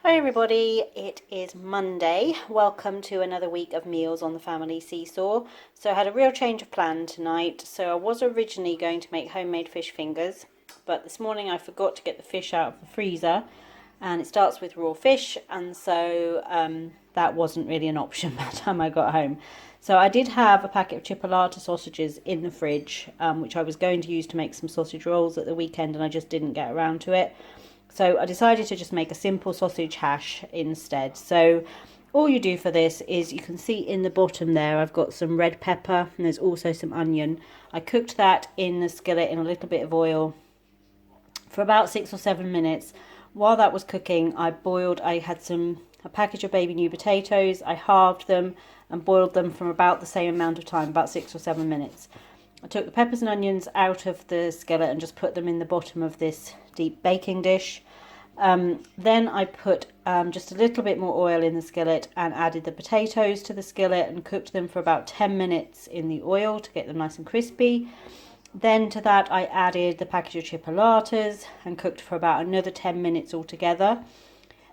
Hi everybody, it is Monday. Welcome to another week of meals on the family seesaw. So I had a real change of plan tonight. So I was originally going to make homemade fish fingers, but this morning I forgot to get the fish out of the freezer, and it starts with raw fish, and so that wasn't really an option by the time I got home. So I did have a packet of chipolata sausages in the fridge, which I was going to use to make some sausage rolls at the weekend, and I just didn't get around to it. So I decided to just make a simple sausage hash instead. So all you do for this is, you can see in the bottom there, I've got some red pepper and there's also some onion. I cooked that in the skillet in a little bit of oil for about 6 or 7 minutes. While that was cooking, I had a package of baby new potatoes. I halved them and boiled them for about the same amount of time, about 6 or 7 minutes. I took the peppers and onions out of the skillet and just put them in the bottom of this deep baking dish. Then I put just a little bit more oil in the skillet and added the potatoes to the skillet and cooked them for about 10 minutes in the oil to get them nice and crispy. Then to that I added the package of chipolatas and cooked for about another 10 minutes altogether.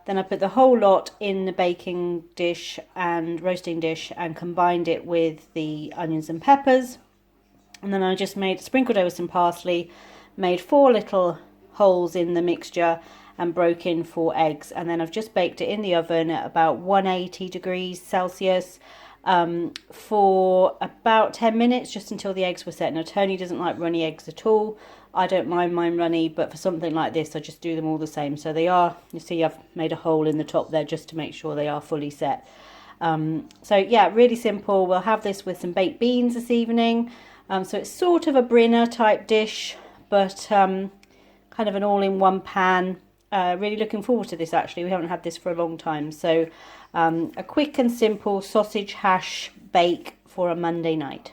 Then I put the whole lot in the baking dish and roasting dish and combined it with the onions and peppers. And then I just sprinkled over some parsley, made 4 little holes in the mixture and broke in 4 eggs. And then I've just baked it in the oven at about 180 degrees Celsius for about 10 minutes, just until the eggs were set. Now, Tony doesn't like runny eggs at all. I don't mind mine runny, but for something like this, I just do them all the same. So they are, you see, I've made a hole in the top there just to make sure they are fully set. So yeah, really simple. We'll have this with some baked beans this evening. So it's sort of a Brinner type dish, but kind of an all-in-one pan. Really looking forward to this, actually. We haven't had this for a long time. So a quick and simple sausage hash bake for a Monday night.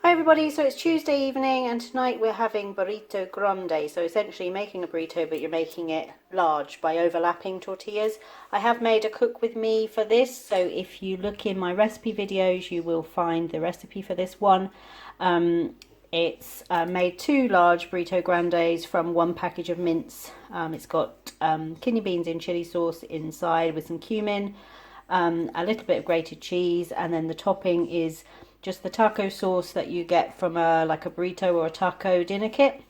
Hi everybody, so it's Tuesday evening and tonight we're having Burrito Grande. So essentially making a burrito, but you're making it large by overlapping tortillas. I have made a cook with me for this, so if you look in my recipe videos you will find the recipe for this one. It's made 2 large Burrito Grandes from 1 package of mince. It's got kidney beans in chili sauce inside with some cumin, a little bit of grated cheese, and then the topping is just the taco sauce that you get from like a burrito or a taco dinner kit.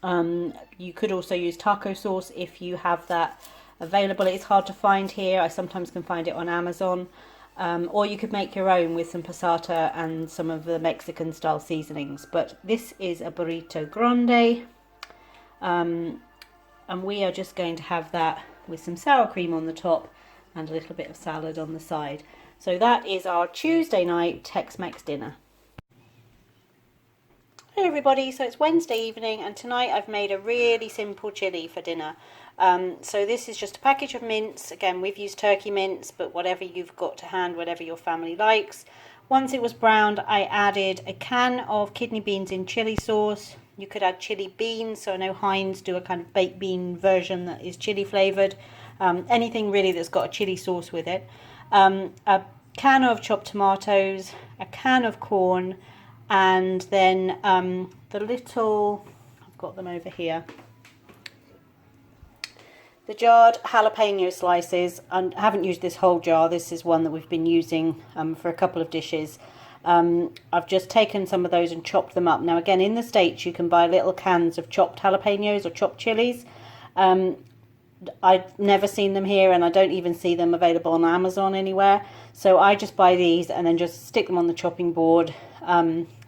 You could also use taco sauce if you have that available. It's hard to find here. I sometimes can find it on Amazon. Or you could make your own with some passata and some of the Mexican style seasonings. But this is a Burrito Grande. And we are just going to have that with some sour cream on the top and a little bit of salad on the side. So that is our Tuesday night Tex-Mex dinner. Hey everybody, so it's Wednesday evening and tonight I've made a really simple chili for dinner. So this is just a package of mince. Again, we've used turkey mince, but whatever you've got to hand, whatever your family likes. Once it was browned, I added a can of kidney beans in chili sauce. You could add chili beans, so I know Heinz do a kind of baked bean version that is chili flavoured. Anything really that's got a chili sauce with it. A can of chopped tomatoes, a can of corn, and then I've got them over here, the jarred jalapeno slices. I haven't used this whole jar. This is one that we've been using for a couple of dishes. I've just taken some of those and chopped them up. Now again, in the States you can buy little cans of chopped jalapenos or chopped chilies. I've never seen them here, and I don't even see them available on Amazon anywhere. So I just buy these and then just stick them on the chopping board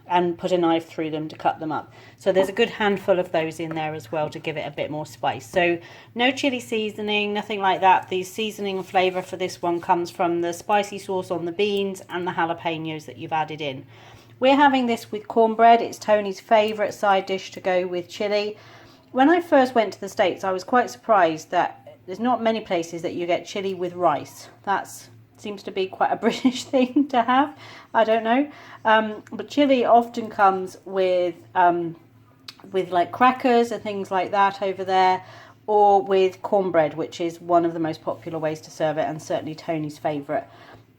and put a knife through them to cut them up. So there's a good handful of those in there as well to give it a bit more spice. So no chili seasoning, nothing like that. The seasoning flavour for this one comes from the spicy sauce on the beans and the jalapenos that you've added in. We're having this with cornbread. It's Tony's favourite side dish to go with chili. When I first went to the States, I was quite surprised that there's not many places that you get chili with rice. That seems to be quite a British thing to have. I don't know. But chili often comes with like crackers and things like that over there, or with cornbread, which is one of the most popular ways to serve it and certainly Tony's favourite.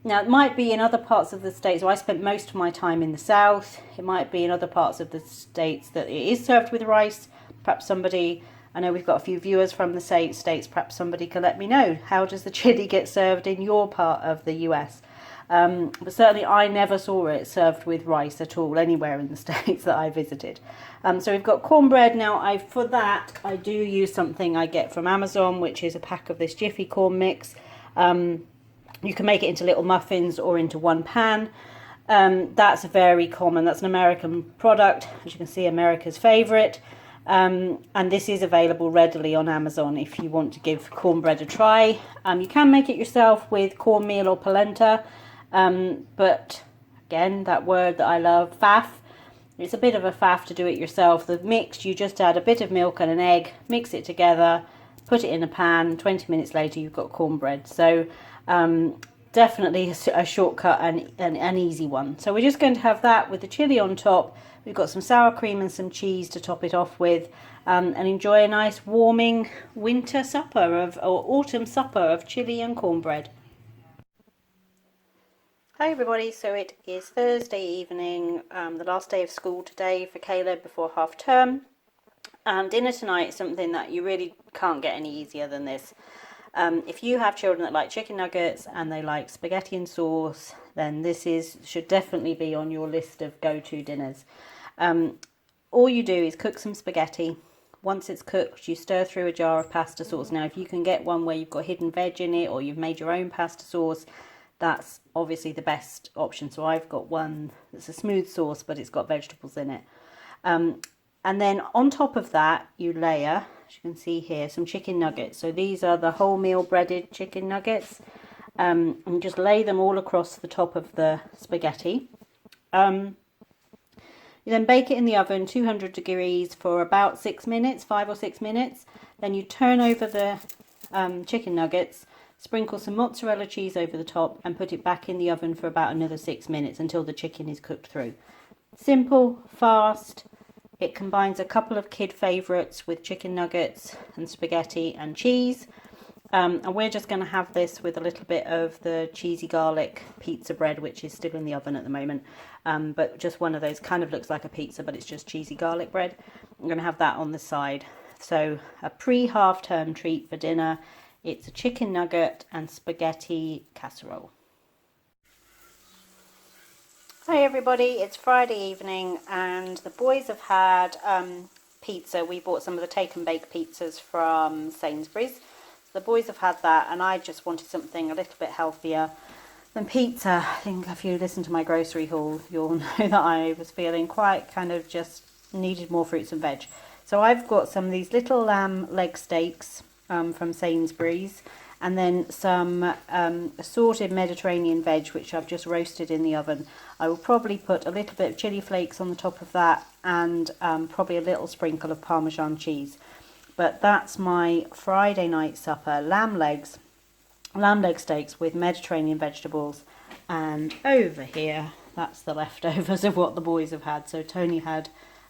Now, it might be in other parts of the States, so I spent most of my time in the South. It might be in other parts of the States that it is served with rice. Perhaps somebody I know we've got a few viewers from the States. Perhaps somebody can let me know, how does the chili get served in your part of the US? But certainly I never saw it served with rice at all anywhere in the States that I visited. So we've got cornbread. Now for that I do use something I get from Amazon, which is a pack of this Jiffy corn mix. You can make it into little muffins or into one pan. That's very common. That's an American product, as you can see, America's favourite. And this is available readily on Amazon if you want to give cornbread a try. You can make it yourself with cornmeal or polenta. But again, that word that I love, faff, it's a bit of a faff to do it yourself. The mix, you just add a bit of milk and an egg, mix it together, put it in a pan, 20 minutes later you've got cornbread. So definitely a shortcut and an easy one. So we're just going to have that with the chili on top. We've got some sour cream and some cheese to top it off with, and enjoy a nice warming winter supper or autumn supper of chili and cornbread. Hi everybody, so it is Thursday evening, the last day of school today for Caleb before half term. Dinner tonight is something that you really can't get any easier than this. If you have children that like chicken nuggets and they like spaghetti and sauce, then this should definitely be on your list of go-to dinners. All you do is cook some spaghetti. Once it's cooked, you stir through a jar of pasta sauce. Now if you can get one where you've got hidden veg in it, or you've made your own pasta sauce, that's obviously the best option. So I've got one that's a smooth sauce, but it's got vegetables in it. And then on top of that, you layer, as you can see here, some chicken nuggets. So these are the wholemeal breaded chicken nuggets. And just lay them all across the top of the spaghetti. You then bake it in the oven, 200 degrees, for about 6 minutes, 5 or 6 minutes. Then you turn over the chicken nuggets, sprinkle some mozzarella cheese over the top, and put it back in the oven for about another 6 minutes until the chicken is cooked through. Simple, fast. It combines a couple of kid favourites with chicken nuggets and spaghetti and cheese. And we're just going to have this with a little bit of the cheesy garlic pizza bread, which is still in the oven at the moment. But just one of those, kind of looks like a pizza, but it's just cheesy garlic bread. I'm going to have that on the side. So a pre-half-term treat for dinner. It's a chicken nugget and spaghetti casserole. Hi everybody, it's Friday evening and the boys have had pizza. We bought some of the take and bake pizzas from Sainsbury's. So the boys have had that, and I just wanted something a little bit healthier than pizza. I think if you listen to my grocery haul, you'll know that I was feeling quite kind of just needed more fruits and veg. So I've got some of these little lamb leg steaks from Sainsbury's, and then some assorted Mediterranean veg, which I've just roasted in the oven. I will probably put a little bit of chili flakes on the top of that, and probably a little sprinkle of Parmesan cheese. But that's my Friday night supper: lamb leg steaks with Mediterranean vegetables. And over here, that's the leftovers of what the boys have had. So Toney had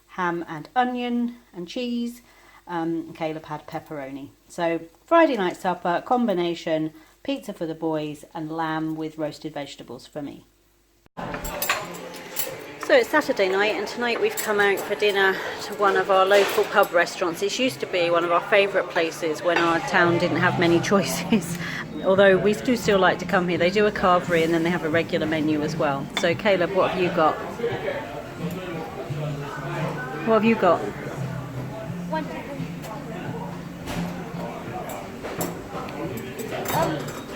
ham and onion and cheese. Caleb had pepperoni. So Friday night supper, combination, pizza for the boys and lamb with roasted vegetables for me. So it's Saturday night, and tonight we've come out for dinner to one of our local pub restaurants. This used to be one of our favourite places when our town didn't have many choices. Although we do still like to come here. They do a carvery and then they have a regular menu as well. So Caleb, what have you got? What have you got?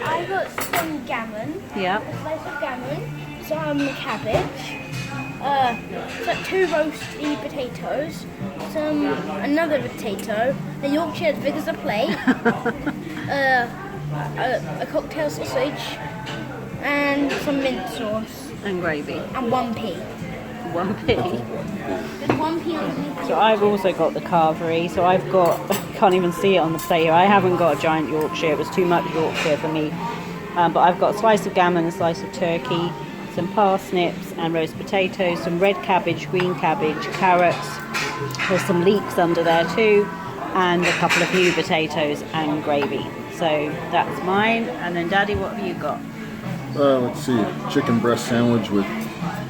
I got some gammon. Yeah. A slice of gammon, some cabbage, some 2 roasty potatoes, another potato, a Yorkshire as big as a plate, a cocktail sausage, and some mint sauce. And gravy. And 1 pea. 1 pea. There's 1 pea underneath. So I've also got the carvery. So I've got, I can't even see it on the plate here. I haven't got a giant Yorkshire. It was too much Yorkshire for me. But I've got a slice of gammon, a slice of turkey, some parsnips and roast potatoes, some red cabbage, green cabbage, carrots. There's some leeks under there too, and a couple of new potatoes and gravy. So that's mine. And then Daddy, what have you got? Let's see, chicken breast sandwich with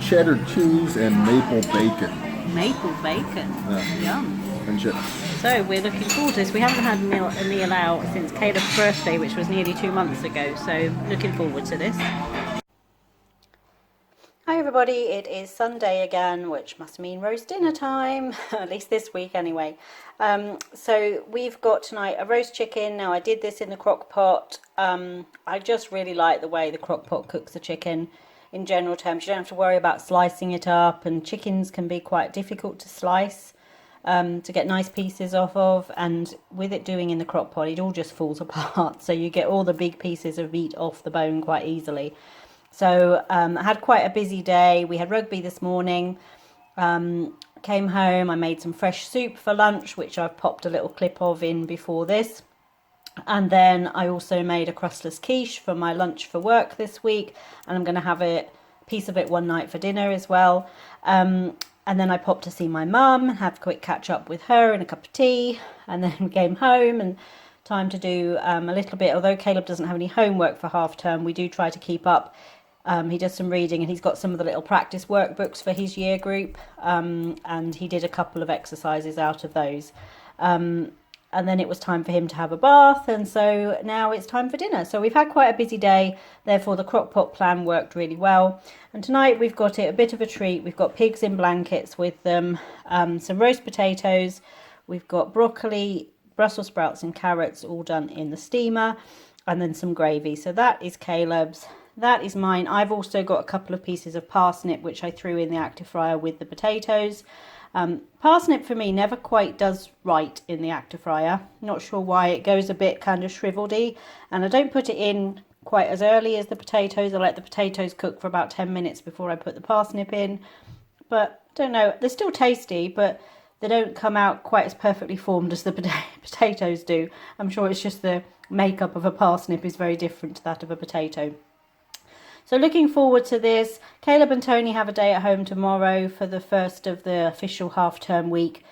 cheddar cheese and maple bacon. Maple bacon. Yeah. Yum. and chips. So we're looking forward to this. We haven't had a meal out since Caleb's birthday, which was nearly 2 months ago. So looking forward to this. Hi everybody, it is Sunday again, which must mean roast dinner time, at least this week anyway. So we've got tonight a roast chicken. Now I did this in the crock pot. I just really like the way the crock pot cooks the chicken. In general terms, you don't have to worry about slicing it up, and chickens can be quite difficult to slice to get nice pieces off of, and with it doing in the crock pot, it all just falls apart, so you get all the big pieces of meat off the bone quite easily. So I had quite a busy day. We had rugby this morning. Came home, I made some fresh soup for lunch, which I've popped a little clip of in before this. And then I also made a crustless quiche for my lunch for work this week. And I'm going to have a piece of it one night for dinner as well. And then I popped to see my mum and have a quick catch up with her and a cup of tea. And then we came home and time to do a little bit. Although Caleb doesn't have any homework for half term, we do try to keep up. He does some reading, and he's got some of the little practice workbooks for his year group, and he did a couple of exercises out of those. And then it was time for him to have a bath, and so now it's time for dinner. So we've had quite a busy day, therefore the crock pot plan worked really well. And tonight we've got it a bit of a treat. We've got pigs in blankets with them, some roast potatoes, we've got broccoli, Brussels sprouts and carrots all done in the steamer, and then some gravy. So that is Caleb's. That is mine. I've also got a couple of pieces of parsnip, which I threw in the active fryer with the potatoes. Parsnip for me never quite does right in the active fryer. Not sure why. It goes a bit kind of shriveledy, and I don't put it in quite as early as the potatoes. I let the potatoes cook for about 10 minutes before I put the parsnip in. But I don't know, they're still tasty, but they don't come out quite as perfectly formed as the potatoes do. I'm sure it's just the makeup of a parsnip is very different to that of a potato. So looking forward to this. Caleb and Toney have a day at home tomorrow for the first of the official half-term week.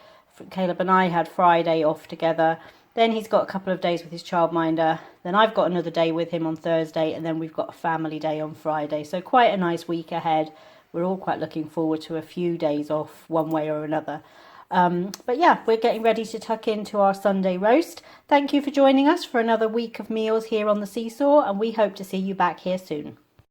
Caleb and I had Friday off together. Then he's got a couple of days with his childminder. Then I've got another day with him on Thursday, and then we've got a family day on Friday. So quite a nice week ahead. We're all quite looking forward to a few days off one way or another. But yeah, we're getting ready to tuck into our Sunday roast. Thank you for joining us for another week of meals here on the Seesaw, and we hope to see you back here soon.